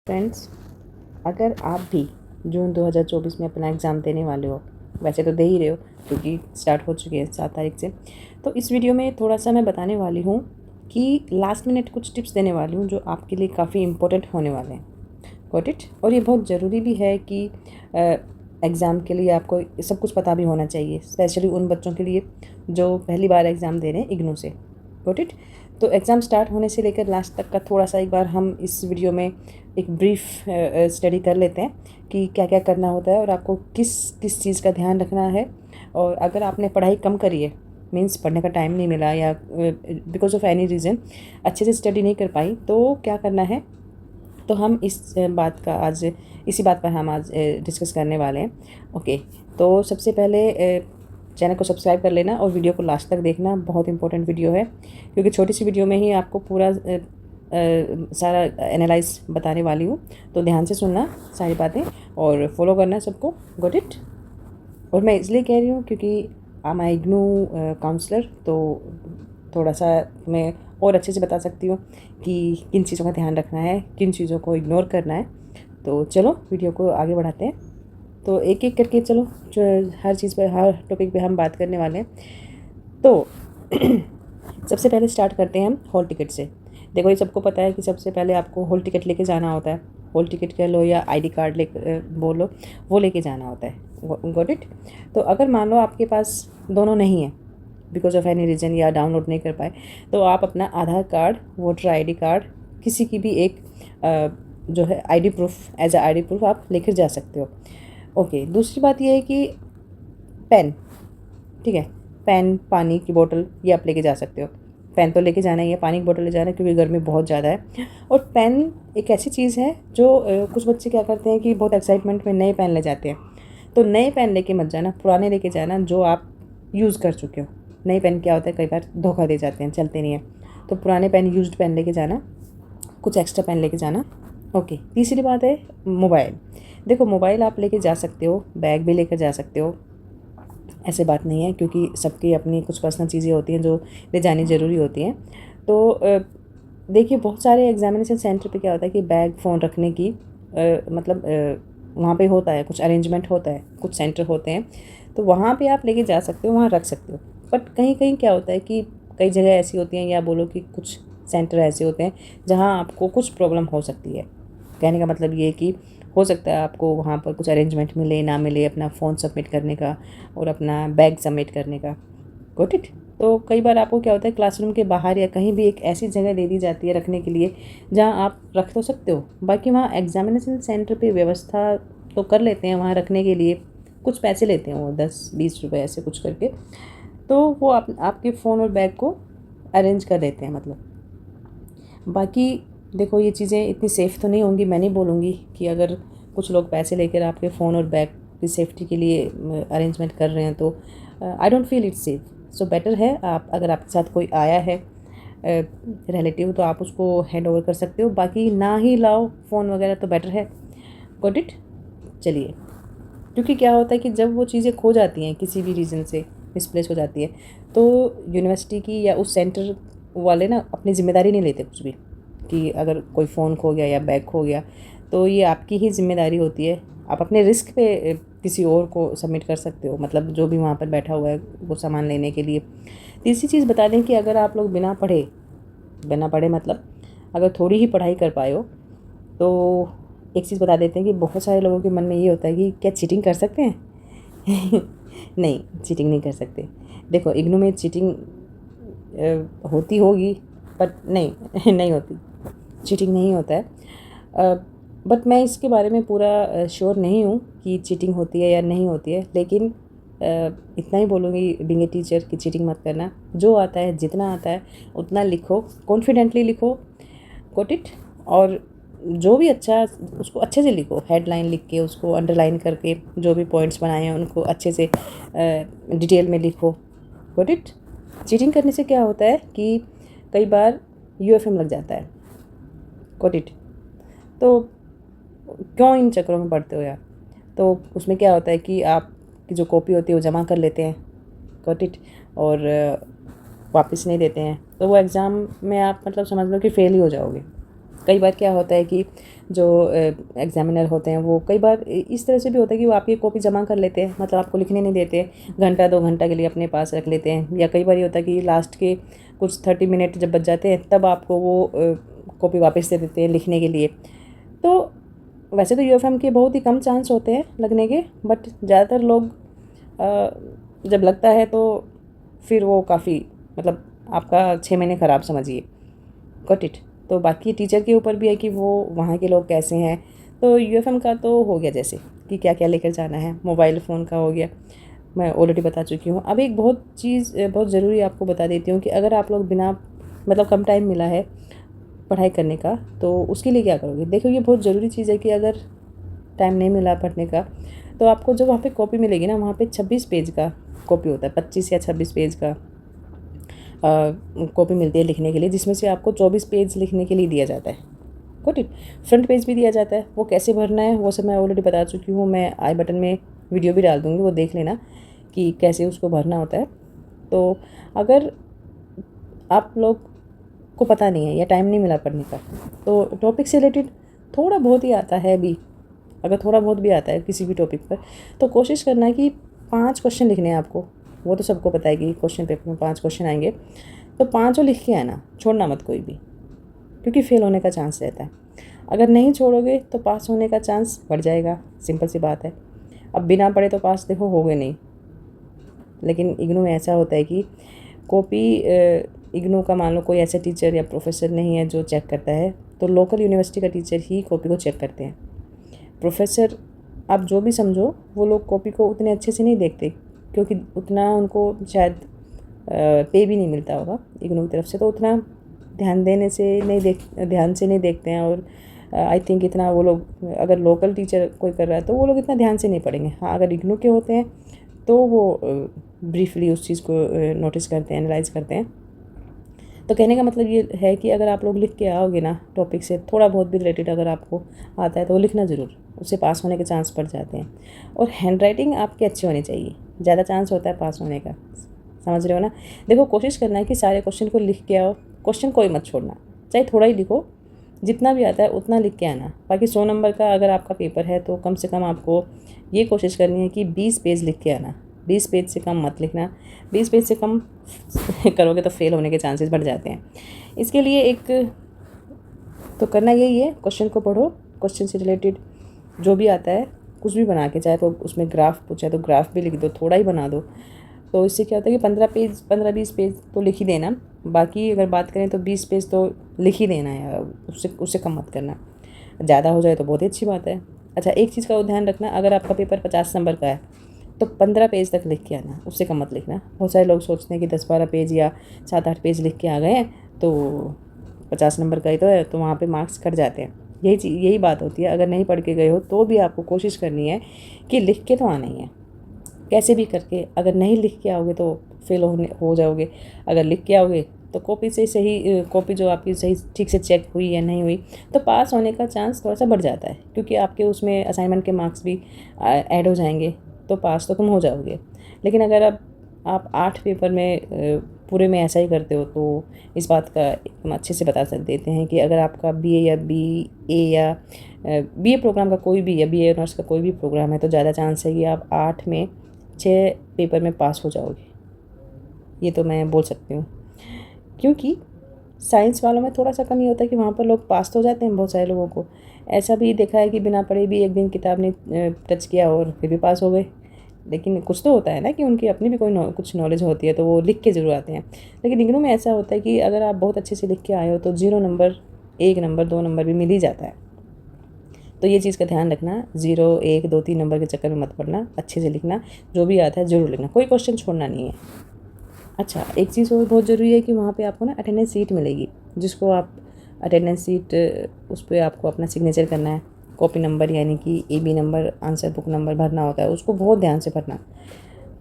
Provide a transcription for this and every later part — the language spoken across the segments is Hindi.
फ्रेंड्स, अगर आप भी जून 2024 में अपना एग्ज़ाम देने वाले हो, वैसे तो दे ही रहे हो क्योंकि स्टार्ट हो चुकी है 7 तारीख से। तो इस वीडियो में थोड़ा सा मैं बताने वाली हूँ कि लास्ट मिनट कुछ टिप्स देने वाली हूँ जो आपके लिए काफ़ी इम्पोर्टेंट होने वाले हैं। Got it? और ये बहुत ज़रूरी भी है कि एग्ज़ाम के लिए आपको सब कुछ पता भी होना चाहिए, स्पेशली उन बच्चों के लिए जो पहली बार एग्ज़ाम दे रहे हैं इग्नू से। Got it? तो एग्ज़ाम स्टार्ट होने से लेकर लास्ट तक का थोड़ा सा एक बार हम इस वीडियो में एक ब्रीफ स्टडी कर लेते हैं कि क्या क्या करना होता है और आपको किस किस चीज़ का ध्यान रखना है। और अगर आपने पढ़ाई कम करी है, मीन्स पढ़ने का टाइम नहीं मिला या बिकॉज ऑफ एनी रीज़न अच्छे से स्टडी नहीं कर पाई, तो क्या करना है, तो हम इस बात का आज इसी बात पर हम आज डिस्कस करने वाले हैं। ओके, तो सबसे पहले चैनल को सब्सक्राइब कर लेना और वीडियो को लास्ट तक देखना, बहुत इंपॉर्टेंट वीडियो है क्योंकि छोटी सी वीडियो में ही आपको पूरा सारा एनालाइज बताने वाली हूँ। तो ध्यान से सुनना सारी बातें और फॉलो करना सबको। Got it? और मैं इसलिए कह रही हूँ क्योंकि आई एम इग्नू काउंसलर, तो थोड़ा सा मैं और अच्छे से बता सकती हूँ कि किन चीज़ों का ध्यान रखना है, किन चीज़ों को इग्नोर करना है। तो चलो वीडियो को आगे बढ़ाते हैं। तो एक एक करके चलो, जो हर चीज़ पर, हर टॉपिक पे हम बात करने वाले हैं। तो सबसे पहले स्टार्ट करते हैं हम हॉल टिकट से। देखो, ये सबको पता है कि सबसे पहले आपको हॉल टिकट लेके जाना होता है। हॉल टिकट कह लो या आईडी कार्ड ले बोलो, वो लेके जाना होता है। Got it? तो अगर मान लो आपके पास दोनों नहीं है, बिकॉज ऑफ एनी रीज़न, या डाउनलोड नहीं कर पाए, तो आप अपना Aadhaar card, voter ID card, किसी की भी एक जो है ID proof, as a ID proof आप लेकर जा सकते हो। ओके, दूसरी बात यह है कि पेन, ठीक है, पेन, पानी की बोतल, ये आप लेके जा सकते हो। पेन तो लेके जाना ही है, पानी की बोतल ले जाना है क्योंकि गर्मी बहुत ज़्यादा है। और पेन एक ऐसी चीज़ है जो कुछ बच्चे क्या करते हैं कि बहुत एक्साइटमेंट में नए पेन ले जाते हैं। तो नए पेन लेके मत जाना, पुराने लेके जाना जो आप यूज़ कर चुके हो। नए पेन क्या होता है, कई बार धोखा दे जाते हैं, चलते नहीं हैं। तो पुराने पेन, यूज्ड पेन लेके जाना, कुछ एक्स्ट्रा पेन लेके जाना। ओके, तीसरी बात है मोबाइल। देखो, मोबाइल आप लेके जा सकते हो, बैग भी लेकर जा सकते हो, ऐसे बात नहीं है, क्योंकि सबकी अपनी कुछ पर्सनल चीज़ें होती हैं जो ले जानी ज़रूरी होती हैं। तो देखिए, बहुत सारे एग्जामिनेशन सेंटर पे क्या होता है कि बैग फ़ोन रखने की मतलब वहाँ पे होता है, कुछ अरेंजमेंट होता है, कुछ सेंटर होते हैं, तो वहाँ पे आप लेके जा सकते हो, वहाँ रख सकते हो। बट कहीं कहीं क्या होता है कि कई जगह ऐसी होती हैं, या बोलो कि कुछ सेंटर ऐसे होते हैं जहाँ आपको कुछ प्रॉब्लम हो सकती है। कहने का मतलब ये है कि हो सकता है आपको वहाँ पर कुछ अरेंजमेंट मिले ना मिले अपना फ़ोन सबमिट करने का और अपना बैग सबमिट करने का। Got it? तो कई बार आपको क्या होता है, क्लासरूम के बाहर या कहीं भी एक ऐसी जगह दे दी जाती है रखने के लिए जहाँ आप रख तो सकते हो, बाकी वहाँ एग्जामिनेशन सेंटर पे व्यवस्था तो कर लेते हैं वहाँ रखने के लिए, कुछ पैसे लेते हैं वो 10-20 रुपये ऐसे कुछ करके, तो वो आपके फ़ोन और बैग को अरेंज कर देते हैं। मतलब बाकी देखो, ये चीज़ें इतनी सेफ़ तो नहीं होंगी। मैं नहीं बोलूँगी कि अगर कुछ लोग पैसे लेकर आपके फ़ोन और बैग की सेफ्टी के लिए अरेंजमेंट कर रहे हैं तो I don't feel it's safe. So better है, आप अगर आपके साथ कोई आया है रिलेटिव, तो आप उसको हैंड ओवर कर सकते हो, बाकी ना ही लाओ फ़ोन वगैरह तो बेटर है। Got it? चलिए, क्योंकि क्या होता है कि जब वो चीज़ें खो जाती हैं, किसी भी रीज़न से मिसप्लेस हो जाती है, तो यूनिवर्सिटी की या उस सेंटर वाले ना अपनी ज़िम्मेदारी नहीं लेते कुछ भी, कि अगर कोई फ़ोन खो गया या बैग खो गया तो ये आपकी ही ज़िम्मेदारी होती है। आप अपने रिस्क पे किसी और को सबमिट कर सकते हो, मतलब जो भी वहाँ पर बैठा हुआ है वो सामान लेने के लिए। तीसरी चीज़ बता दें कि अगर आप लोग बिना पढ़े मतलब अगर थोड़ी ही पढ़ाई कर पाए हो, तो एक चीज़ बता देते हैं कि बहुत सारे लोगों के मन में ये होता है कि क्या चीटिंग कर सकते हैं? नहीं, चीटिंग नहीं कर सकते। देखो, इग्नू में चीटिंग होती होगी, बट नहीं नहीं होती, चीटिंग नहीं होता है। बट मैं इसके बारे में पूरा श्योर नहीं हूँ कि चीटिंग होती है या नहीं होती है, लेकिन इतना ही बोलूँगी बीइंग ए टीचर कि चीटिंग मत करना। जो आता है, जितना आता है उतना लिखो, कॉन्फिडेंटली लिखो। Got it? और जो भी अच्छा, उसको अच्छे से लिखो, हेडलाइन लिख के, उसको अंडरलाइन करके, जो भी पॉइंट्स बनाए हैं उनको अच्छे से डिटेल में लिखो। Got it? चीटिंग करने से क्या होता है कि कई बार यूएफएम लग जाता है। Got it? तो क्यों इन चक्करों में पड़ते हो यार? तो उसमें क्या होता है कि आपकी जो कॉपी होती है वो जमा कर लेते हैं। Got it? और वापस नहीं देते हैं, तो वो एग्ज़ाम में आप मतलब समझ लो कि फ़ेल ही हो जाओगे। कई बार क्या होता है कि जो एग्जामिनर होते हैं वो कई बार इस तरह से भी होता है कि वो आपकी कॉपी जमा कर लेते हैं, मतलब आपको लिखने नहीं देते, घंटा 2 घंटा के लिए अपने पास रख लेते हैं। या कई बार ये होता है कि लास्ट के कुछ 30 मिनट जब बच जाते हैं तब आपको वो कॉपी वापस दे देते हैं लिखने के लिए। तो वैसे तो यूएफएम के बहुत ही कम चांस होते हैं लगने के, बट ज़्यादातर लोग जब लगता है तो फिर वो काफ़ी, मतलब आपका 6 महीने ख़राब समझिए। Got it. तो बाकी टीचर के ऊपर भी है कि वो वहाँ के लोग कैसे हैं। तो यूएफएम का तो हो गया जैसे कि क्या क्या लेकर जाना है, मोबाइल फ़ोन का हो गया, मैं ऑलरेडी बता चुकी हूँ। अब एक बहुत ज़रूरी आपको बता देती हूँ कि अगर आप लोग बिना, मतलब कम टाइम मिला है पढ़ाई करने का, तो उसके लिए क्या करोगे। देखो ये बहुत ज़रूरी चीज़ है कि अगर टाइम नहीं मिला पढ़ने का तो आपको जब वहाँ पे कॉपी मिलेगी ना, वहाँ पे 26 पेज का कॉपी होता है, 25 या 26 पेज का कॉपी मिलती है लिखने के लिए, जिसमें से आपको 24 पेज लिखने के लिए दिया जाता है। Good it. फ्रंट पेज भी दिया जाता है, वो कैसे भरना है वो सब मैं ऑलरेडी बता चुकी हूँ। मैं आई बटन में वीडियो भी डाल दूँगी, वो देख लेना कि कैसे उसको भरना होता है। तो अगर आप लोग को पता नहीं है या टाइम नहीं मिला पढ़ने का, तो टॉपिक से रिलेटेड थोड़ा बहुत ही आता है भी, अगर थोड़ा बहुत भी आता है किसी भी टॉपिक पर, तो कोशिश करना है कि 5 क्वेश्चन लिखने हैं आपको। वो तो सबको पता है कि क्वेश्चन पेपर में 5 क्वेश्चन आएंगे, तो 5 लिख के आना, छोड़ना मत कोई भी, क्योंकि फेल होने का चांस रहता है। अगर नहीं छोड़ोगे तो पास होने का चांस बढ़ जाएगा, सिंपल सी बात है। अब बिना पढ़े तो पास देखो हो गए नहीं, लेकिन इग्नू में ऐसा होता है कि कॉपी, इग्नू का मान लो कोई ऐसा टीचर या प्रोफेसर नहीं है जो चेक करता है, तो लोकल यूनिवर्सिटी का टीचर ही कॉपी को चेक करते हैं। प्रोफेसर आप जो भी समझो, वो लोग कॉपी को उतने अच्छे से नहीं देखते, क्योंकि उतना उनको शायद पे भी नहीं मिलता होगा इग्नू की तरफ से, तो उतना ध्यान से नहीं देखते हैं। और आई थिंक इतना वो लोग, अगर लोकल टीचर कोई कर रहा है तो वो लोग इतना ध्यान से नहीं पढ़ेंगे। हाँ, अगर इग्नू के होते हैं तो वो ब्रीफली उस चीज़ को नोटिस करते हैं, एनालाइज करते हैं। तो कहने का मतलब ये है कि अगर आप लोग लिख के आओगे ना टॉपिक से थोड़ा बहुत भी रिलेटेड अगर आपको आता है तो वो लिखना ज़रूर, उससे पास होने के चांस बढ़ जाते हैं। और हैंड राइटिंग आपकी अच्छी होनी चाहिए, ज़्यादा चांस होता है पास होने का, समझ रहे हो ना। देखो कोशिश करना है कि सारे क्वेश्चन को लिख के आओ, क्वेश्चन कोई मत छोड़ना, चाहे थोड़ा ही लिखो, जितना भी आता है उतना लिख के आना। बाकी 100 नंबर का अगर आपका पेपर है तो कम से कम आपको ये कोशिश करनी है कि 20 पेज लिख के आना, 20 पेज से कम मत लिखना। 20 पेज से कम करोगे तो फेल होने के चांसेस बढ़ जाते हैं। इसके लिए एक तो करना यही है, क्वेश्चन को पढ़ो, क्वेश्चन से रिलेटेड जो भी आता है कुछ भी बना के, चाहे तो उसमें ग्राफ पूछा है तो ग्राफ भी लिख दो, थोड़ा ही बना दो। तो इससे क्या होता है कि 15-20 पेज तो लिख ही देना। बाकी अगर बात करें तो 20 पेज तो लिख ही देना है, उससे कम मत करना। ज़्यादा हो जाए तो बहुत ही अच्छी बात है। अच्छा, एक चीज़ का ध्यान रखना, अगर आपका पेपर 50 नंबर का है तो 15 पेज तक लिख के आना, उससे कम मत लिखना। बहुत सारे लोग सोचते हैं कि 10-12 पेज या 7-8 पेज लिख के आ गए हैं तो 50 नंबर का ही तो है, तो वहाँ पे मार्क्स कट जाते हैं। यही बात होती है। अगर नहीं पढ़ के गए हो तो भी आपको कोशिश करनी है कि लिख के तो आना ही है, कैसे भी करके। अगर नहीं लिख के आओगे तो फेल हो जाओगे। अगर लिख के आओगे तो कॉपी से सही, कॉपी जो आपकी सही ठीक से चेक हुई या नहीं हुई, तो पास होने का चांस थोड़ा सा बढ़ जाता है, क्योंकि आपके उसमें असाइनमेंट के मार्क्स भी ऐड हो जाएंगे, तो पास तो तुम हो जाओगे। लेकिन अगर आप 8 पेपर में पूरे में ऐसा ही करते हो, तो इस बात का हम अच्छे से बता देते हैं कि अगर आपका बीए प्रोग्राम का कोई भी, या बीए ऑनर्स का कोई भी प्रोग्राम है, तो ज़्यादा चांस है कि आप 8 में 6 पेपर में पास हो जाओगे। ये तो मैं बोल सकती हूँ, क्योंकि साइंस वालों में थोड़ा सा कमी होता है कि वहाँ पर लोग पास तो हो जाते हैं। बहुत सारे लोगों को ऐसा भी देखा है कि बिना पढ़े भी एक दिन किताब ने टच किया और फिर भी पास हो गए। लेकिन कुछ तो होता है ना कि उनकी अपनी भी कुछ नॉलेज होती है, तो वो लिख के ज़रूर आते हैं। लेकिन इग्नू में ऐसा होता है कि अगर आप बहुत अच्छे से लिख के आए हो तो 0 नंबर, 1 नंबर, 2 नंबर भी मिल ही जाता है। तो ये चीज़ का ध्यान रखना, 0, 1, 2, 3 नंबर के चक्कर में मत पड़ना, अच्छे से लिखना, जो भी आता है ज़रूर लिखना, कोई क्वेश्चन छोड़ना नहीं है। अच्छा, एक चीज़ और बहुत ज़रूरी है कि वहाँ पे आपको ना अटेंडेंस सीट मिलेगी, जिसको आप अटेंडेंस सीट, उस पर आपको अपना सिग्नेचर करना है। कॉपी नंबर यानी कि AB number, answer book number भरना होता है, उसको बहुत ध्यान से भरना।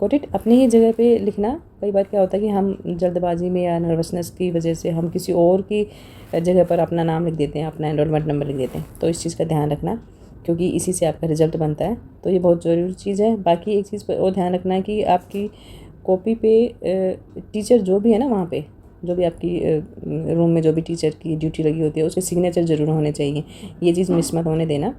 Got it. अपनी ही जगह पे लिखना। कई बार क्या होता है कि हम जल्दबाजी में या नर्वसनेस की वजह से हम किसी और की जगह पर अपना नाम लिख देते हैं, अपना एनरोलमेंट नंबर लिख देते हैं। तो इस चीज़ का ध्यान रखना, क्योंकि इसी से आपका रिजल्ट बनता है। तो ये बहुत ज़रूरी चीज़ है। बाकी एक चीज़ पर और ध्यान रखना है कि आपकी कॉपी पे टीचर जो भी है ना वहाँ पे, जो भी आपकी रूम में जो भी टीचर की ड्यूटी लगी होती है उसके सिग्नेचर ज़रूर होने चाहिए, ये चीज़ मिस मत होने देना।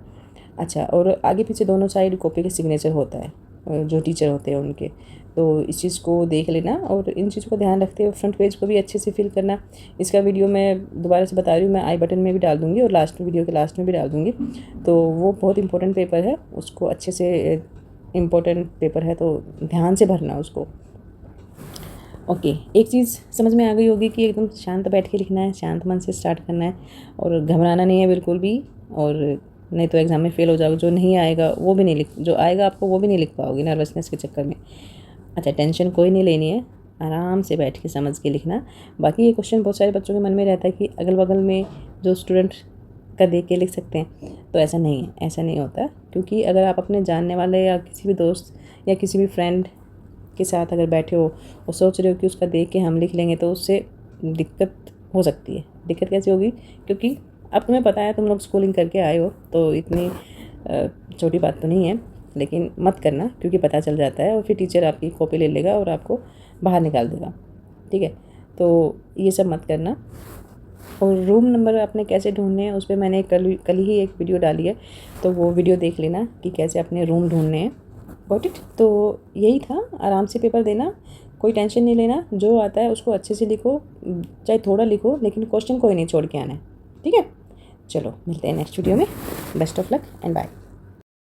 अच्छा, और आगे पीछे दोनों साइड कॉपी के सिग्नेचर होता है जो टीचर होते हैं उनके, तो इस चीज़ को देख लेना और इन चीज़ों को ध्यान रखते हुए फ्रंट पेज को भी अच्छे से फिल करना। इसका वीडियो मैं दोबारा से बता रही हूँ, मैं आई बटन में भी डाल दूँगी और वीडियो के लास्ट में भी डाल दूँगी। तो वो बहुत इंपॉर्टेंट पेपर है, उसको अच्छे से, इम्पोर्टेंट पेपर है तो ध्यान से भरना उसको। ओके, एक चीज़ समझ में आ गई होगी कि एकदम शांत बैठ के लिखना है, शांत मन से स्टार्ट करना है और घबराना नहीं है बिल्कुल भी, और नहीं तो एग्ज़ाम में फ़ेल हो जाओगे। जो नहीं आएगा वो भी नहीं लिख, जो आएगा आपको वो भी नहीं लिख पाओगे नर्वसनेस के चक्कर में। अच्छा, टेंशन कोई नहीं लेनी है, आराम से बैठ के समझ के लिखना। बाकी ये क्वेश्चन बहुत सारे बच्चों के मन में रहता है कि अगल बगल में जो स्टूडेंट का देख के लिख सकते हैं, तो ऐसा नहीं है, ऐसा नहीं होता। क्योंकि अगर आप अपने जानने वाले या किसी भी दोस्त या किसी भी फ्रेंड के साथ अगर बैठे हो और सोच रहे हो कि उसका देख के हम लिख लेंगे, तो उससे दिक्कत हो सकती है। दिक्कत कैसे होगी? क्योंकि अब तुम्हें पता है, तुम लोग स्कूलिंग करके आए हो, तो इतनी छोटी बात तो नहीं है, लेकिन मत करना क्योंकि पता चल जाता है और फिर टीचर आपकी कॉपी ले लेगा और आपको बाहर निकाल देगा। ठीक है, तो ये सब मत करना। और रूम नंबर आपने कैसे ढूंढने हैं उस पर मैंने कल ही एक वीडियो डाली है, तो वो वीडियो देख लेना कि कैसे अपने रूम ढूंढने हैं। Got it? तो यही था, आराम से पेपर देना, कोई टेंशन नहीं लेना, जो आता है उसको अच्छे से लिखो, चाहे थोड़ा लिखो, लेकिन क्वेश्चन कोई नहीं छोड़ के आना है। ठीक है, चलो मिलते हैं नेक्स्ट वीडियो में। Best of luck and bye.